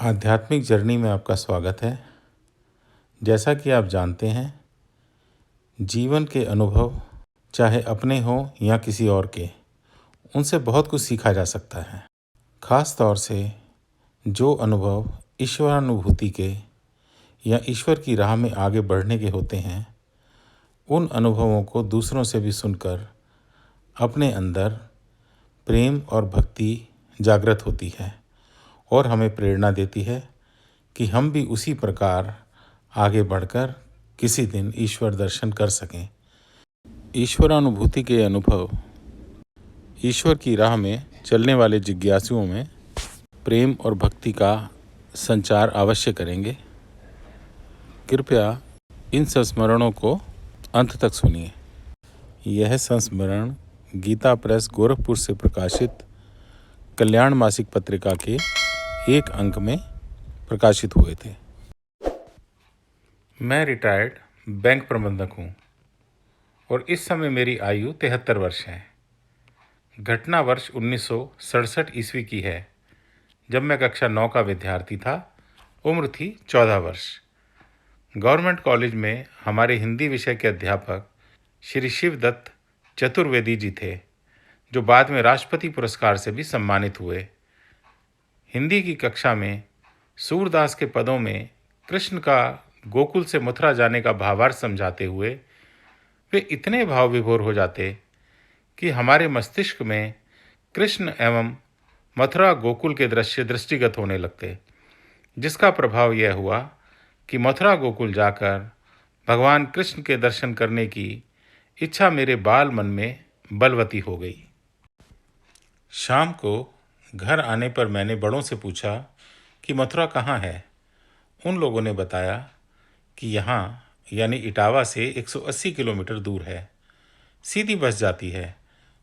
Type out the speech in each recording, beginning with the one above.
आध्यात्मिक जर्नी में आपका स्वागत है। जैसा कि आप जानते हैं, जीवन के अनुभव चाहे अपने हों या किसी और के, उनसे बहुत कुछ सीखा जा सकता है। खास तौर से जो अनुभव ईश्वरानुभूति के या ईश्वर की राह में आगे बढ़ने के होते हैं, उन अनुभवों को दूसरों से भी सुनकर अपने अंदर प्रेम और भक्ति जागृत होती है और हमें प्रेरणा देती है कि हम भी उसी प्रकार आगे बढ़कर किसी दिन ईश्वर दर्शन कर सकें। ईश्वरानुभूति के अनुभव ईश्वर की राह में चलने वाले जिज्ञासुओं में प्रेम और भक्ति का संचार अवश्य करेंगे। कृपया इन संस्मरणों को अंत तक सुनिए। यह संस्मरण गीता प्रेस गोरखपुर से प्रकाशित कल्याण मासिक पत्रिका के एक अंक में प्रकाशित हुए थे। मैं रिटायर्ड बैंक प्रबंधक हूँ और इस समय मेरी आयु 73 वर्ष है। घटना वर्ष 1967 ईस्वी की है, जब मैं कक्षा 9 का विद्यार्थी था। उम्र थी 14 वर्ष। गवर्नमेंट कॉलेज में हमारे हिंदी विषय के अध्यापक श्री शिवदत्त चतुर्वेदी जी थे, जो बाद में राष्ट्रपति पुरस्कार से भी सम्मानित हुए। हिंदी की कक्षा में सूरदास के पदों में कृष्ण का गोकुल से मथुरा जाने का भावार्थ समझाते हुए वे इतने भाव विभोर हो जाते कि हमारे मस्तिष्क में कृष्ण एवं मथुरा गोकुल के दृश्य दृष्टिगत होने लगते, जिसका प्रभाव यह हुआ कि मथुरा गोकुल जाकर भगवान कृष्ण के दर्शन करने की इच्छा मेरे बाल मन में बलवती हो गई। शाम को घर आने पर मैंने बड़ों से पूछा कि मथुरा कहाँ है। उन लोगों ने बताया कि यहाँ यानी इटावा से 180 किलोमीटर दूर है। सीधी बस जाती है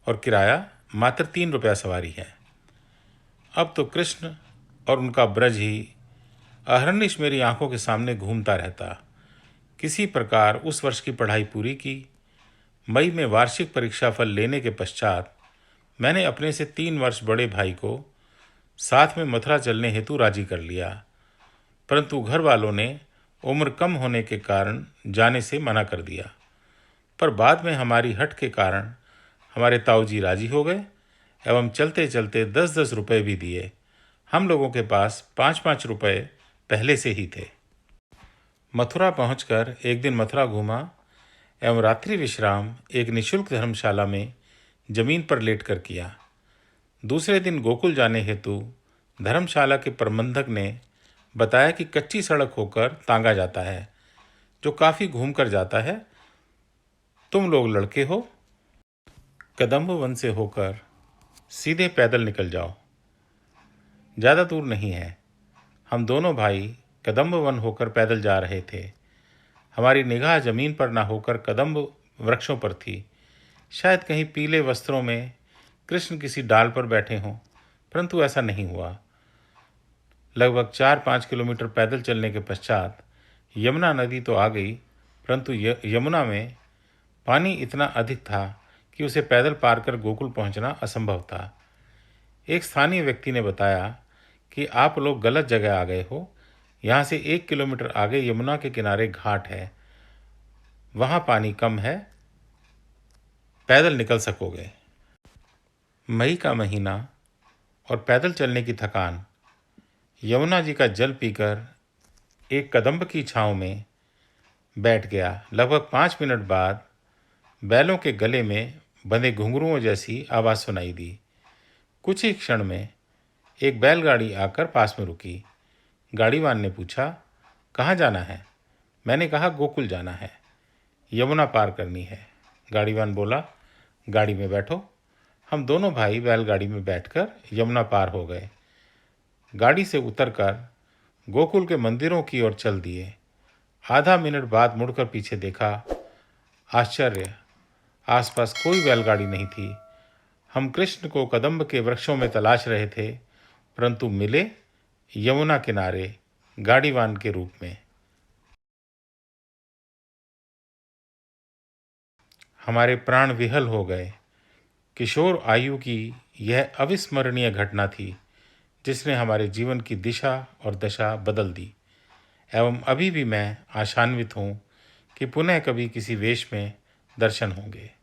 और किराया मात्र 3 रुपया सवारी है। अब तो कृष्ण और उनका ब्रज ही अहर्निश मेरी आंखों के सामने घूमता रहता। किसी प्रकार उस वर्ष की पढ़ाई पूरी की। मई में वार्षिक परीक्षा फल लेने के पश्चात मैंने अपने से 3 वर्ष बड़े भाई को साथ में मथुरा चलने हेतु राजी कर लिया, परंतु घर वालों ने उम्र कम होने के कारण जाने से मना कर दिया। पर बाद में हमारी हट के कारण हमारे ताऊजी राजी हो गए एवं चलते चलते 10-10 रुपये भी दिए। हम लोगों के पास 5-5 रुपये पहले से ही थे। मथुरा पहुंचकर एक दिन मथुरा घूमा एवं रात्रि विश्राम एक निःशुल्क धर्मशाला में जमीन पर लेटकर किया। दूसरे दिन गोकुल जाने हेतु धर्मशाला के प्रबंधक ने बताया कि कच्ची सड़क होकर तांगा जाता है, जो काफ़ी घूम कर जाता है। तुम लोग लड़के हो, कदम्ब वन से होकर सीधे पैदल निकल जाओ, ज़्यादा दूर नहीं है। हम दोनों भाई कदम्ब वन होकर पैदल जा रहे थे। हमारी निगाह जमीन पर ना होकर कदम्ब वृक्षों पर थी। शायद कहीं पीले वस्त्रों में कृष्ण किसी डाल पर बैठे हों, परंतु ऐसा नहीं हुआ। लगभग 4-5 किलोमीटर पैदल चलने के पश्चात यमुना नदी तो आ गई, परंतु यमुना में पानी इतना अधिक था कि उसे पैदल पार कर गोकुल पहुंचना असंभव था। एक स्थानीय व्यक्ति ने बताया कि आप लोग गलत जगह आ गए हो। यहाँ से 1 किलोमीटर आगे यमुना के किनारे घाट है, वहाँ पानी कम है, पैदल निकल सकोगे। मई का महीना और पैदल चलने की थकान। यमुना जी का जल पीकर एक कदम्ब की छांव में बैठ गया। लगभग 5 मिनट बाद बैलों के गले में बंधे घुंघरुओं जैसी आवाज़ सुनाई दी। कुछ ही क्षण में एक बैलगाड़ी आकर पास में रुकी। गाड़ीवान ने पूछा, कहाँ जाना है? मैंने कहा, गोकुल जाना है, यमुना पार करनी है। गाड़ीवान बोला, गाड़ी में बैठो। हम दोनों भाई बैलगाड़ी में बैठकर यमुना पार हो गए। गाड़ी से उतरकर गोकुल के मंदिरों की ओर चल दिए। आधा मिनट बाद मुड़कर पीछे देखा। आश्चर्य, आसपास कोई बैलगाड़ी नहीं थी। हम कृष्ण को कदम्ब के वृक्षों में तलाश रहे थे, परंतु मिले यमुना किनारे गाड़ीवान के रूप में। हमारे प्राण विहल हो गए। किशोर आयु की यह अविस्मरणीय घटना थी, जिसने हमारे जीवन की दिशा और दशा बदल दी। एवं अभी भी मैं आशान्वित हूँ कि पुनः कभी किसी वेश में दर्शन होंगे।